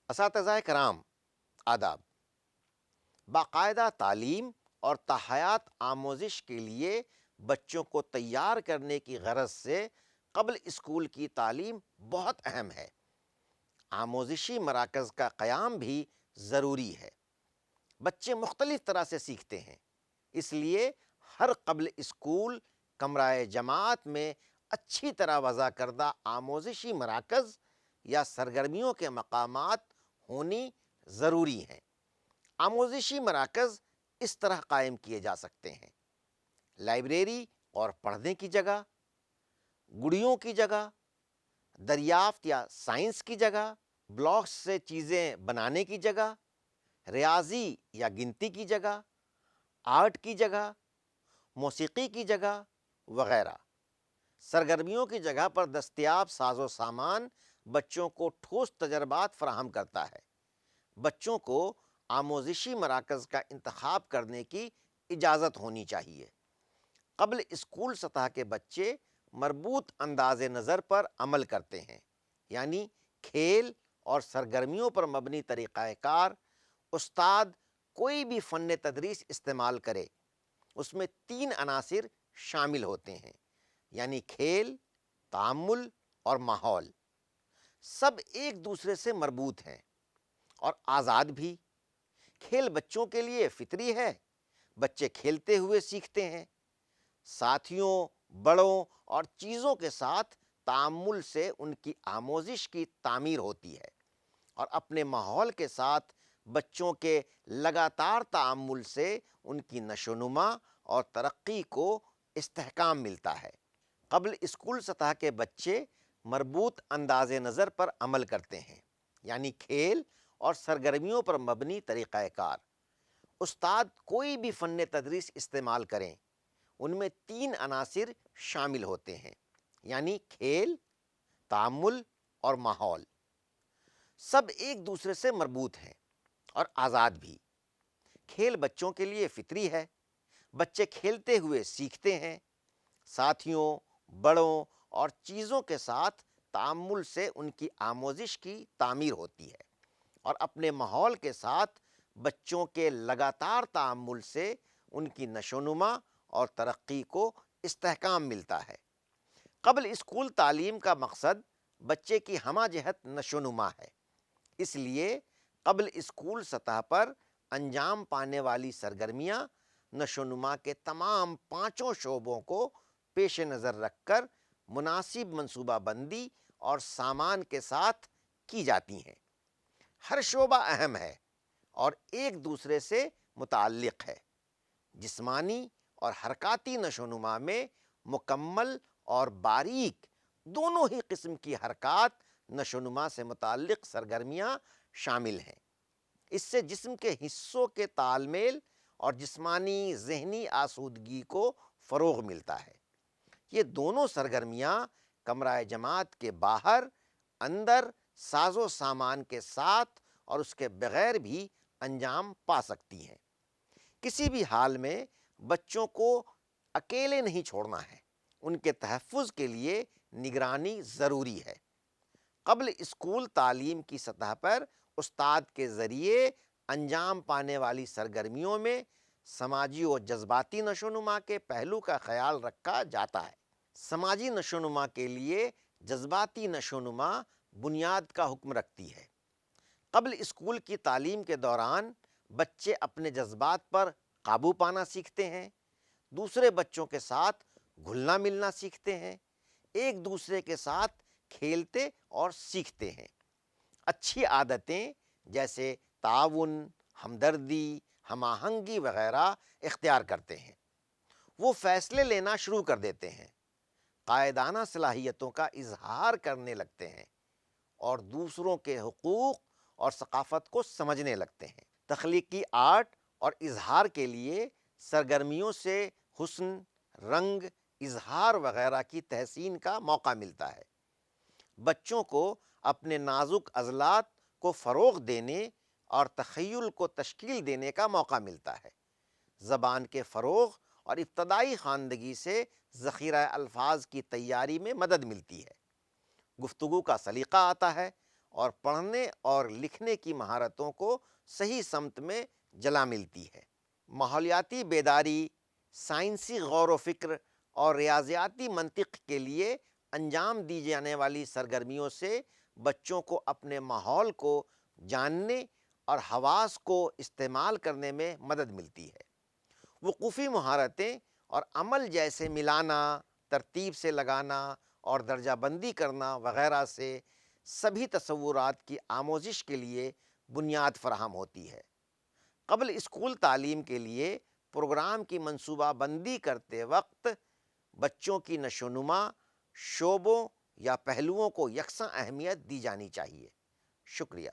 اساتذہ کرام، آداب! باقاعدہ تعلیم اور تحیات آموزش کے لیے بچوں کو تیار کرنے کی غرض سے قبل اسکول کی تعلیم بہت اہم ہے۔ آموزشی مراکز کا قیام بھی ضروری ہے۔ بچے مختلف طرح سے سیکھتے ہیں، اس لیے ہر قبل اسکول کمرہ جماعت میں اچھی طرح وضع کردہ آموزشی مراکز یا سرگرمیوں کے مقامات ہونی ضروری ہیں۔ آموزشی مراکز اس طرح قائم کیے جا سکتے ہیں: لائبریری اور پڑھنے کی جگہ، گڑیوں کی جگہ، دریافت یا سائنس کی جگہ، بلاکس سے چیزیں بنانے کی جگہ، ریاضی یا گنتی کی جگہ، آرٹ کی جگہ، موسیقی کی جگہ وغیرہ۔ سرگرمیوں کی جگہ پر دستیاب ساز و سامان بچوں کو ٹھوس تجربات فراہم کرتا ہے۔ بچوں کو آموزشی مراکز کا انتخاب کرنے کی اجازت ہونی چاہیے۔ قبل اسکول سطح کے بچے مربوط انداز نظر پر عمل کرتے ہیں، یعنی کھیل اور سرگرمیوں پر مبنی طریقہ کار۔ استاد کوئی بھی فن تدریس استعمال کرے، اس میں 3 عناصر شامل ہوتے ہیں، یعنی کھیل، تعامل اور ماحول۔ سب ایک دوسرے سے مربوط ہیں اور آزاد بھی۔ کھیل بچوں کے لیے فطری ہے، بچے کھیلتے ہوئے سیکھتے ہیں۔ ساتھیوں، بڑوں اور چیزوں کے ساتھ تعامل سے ان کی آموزش کی تعمیر ہوتی ہے، اور اپنے ماحول کے ساتھ بچوں کے لگاتار تعامل سے ان کی نشوونما اور ترقی کو استحکام ملتا ہے۔ قبل اسکول سطح کے بچے مربوط انداز نظر پر عمل کرتے ہیں، یعنی کھیل اور سرگرمیوں پر مبنی طریقہ کار۔ استاد کوئی بھی فن تدریس استعمال کریں، ان میں 3 عناصر شامل ہوتے ہیں، یعنی کھیل، تعامل اور ماحول۔ سب ایک دوسرے سے مربوط ہیں اور آزاد بھی۔ کھیل بچوں کے لیے فطری ہے، بچے کھیلتے ہوئے سیکھتے ہیں۔ ساتھیوں، بڑوں اور چیزوں کے ساتھ تعامل سے ان کی آموزش کی تعمیر ہوتی ہے، اور اپنے ماحول کے ساتھ بچوں کے لگاتار تعامل سے ان کی نشوونما اور ترقی کو استحکام ملتا ہے۔ قبل اسکول تعلیم کا مقصد بچے کی ہمہ جہت نشوونما ہے، اس لیے قبل اسکول سطح پر انجام پانے والی سرگرمیاں نشوونما کے تمام 5 شعبوں کو پیش نظر رکھ کر مناسب منصوبہ بندی اور سامان کے ساتھ کی جاتی ہیں۔ ہر شعبہ اہم ہے اور ایک دوسرے سے متعلق ہے۔ جسمانی اور حرکاتی نشوونما میں مکمل اور باریک دونوں ہی قسم کی حرکات نشوونما سے متعلق سرگرمیاں شامل ہیں۔ اس سے جسم کے حصوں کے تال میل اور جسمانی ذہنی آسودگی کو فروغ ملتا ہے۔ یہ دونوں سرگرمیاں کمرہ جماعت کے باہر، اندر ساز و سامان کے ساتھ اور اس کے بغیر بھی انجام پا سکتی ہیں۔ کسی بھی حال میں بچوں کو اکیلے نہیں چھوڑنا ہے، ان کے تحفظ کے لیے نگرانی ضروری ہے۔ قبل اسکول تعلیم کی سطح پر استاد کے ذریعے انجام پانے والی سرگرمیوں میں سماجی و جذباتی نشوونما کے پہلو کا خیال رکھا جاتا ہے۔ سماجی نشوونما کے لیے جذباتی نشوونما بنیاد کا حکم رکھتی ہے۔ قبل اسکول کی تعلیم کے دوران بچے اپنے جذبات پر قابو پانا سیکھتے ہیں، دوسرے بچوں کے ساتھ گھلنا ملنا سیکھتے ہیں، ایک دوسرے کے ساتھ کھیلتے اور سیکھتے ہیں۔ اچھی عادتیں جیسے تعاون، ہمدردی، ہم آہنگی وغیرہ اختیار کرتے ہیں۔ وہ فیصلے لینا شروع کر دیتے ہیں، قائدانہ صلاحیتوں کا اظہار کرنے لگتے ہیں اور دوسروں کے حقوق اور ثقافت کو سمجھنے لگتے ہیں۔ تخلیقی آرٹ اور اظہار کے لیے سرگرمیوں سے حسن، رنگ، اظہار وغیرہ کی تحسین کا موقع ملتا ہے۔ بچوں کو اپنے نازک عضلات کو فروغ دینے اور تخیل کو تشکیل دینے کا موقع ملتا ہے۔ زبان کے فروغ اور ابتدائی خواندگی سے ذخیرہ الفاظ کی تیاری میں مدد ملتی ہے۔ گفتگو کا سلیقہ آتا ہے اور پڑھنے اور لکھنے کی مہارتوں کو صحیح سمت میں جلا ملتی ہے۔ ماحولیاتی بیداری، سائنسی غور و فکر اور ریاضیاتی منطق کے لیے انجام دی جانے والی سرگرمیوں سے بچوں کو اپنے ماحول کو جاننے اور حواس کو استعمال کرنے میں مدد ملتی ہے۔ وقوفی مہارتیں اور عمل جیسے ملانا، ترتیب سے لگانا اور درجہ بندی کرنا وغیرہ سے سبھی تصورات کی آموزش کے لیے بنیاد فراہم ہوتی ہے۔ قبل اسکول تعلیم کے لیے پروگرام کی منصوبہ بندی کرتے وقت بچوں کی نشو و نما شعبوں یا پہلوؤں کو یکساں اہمیت دی جانی چاہیے۔ شکریہ۔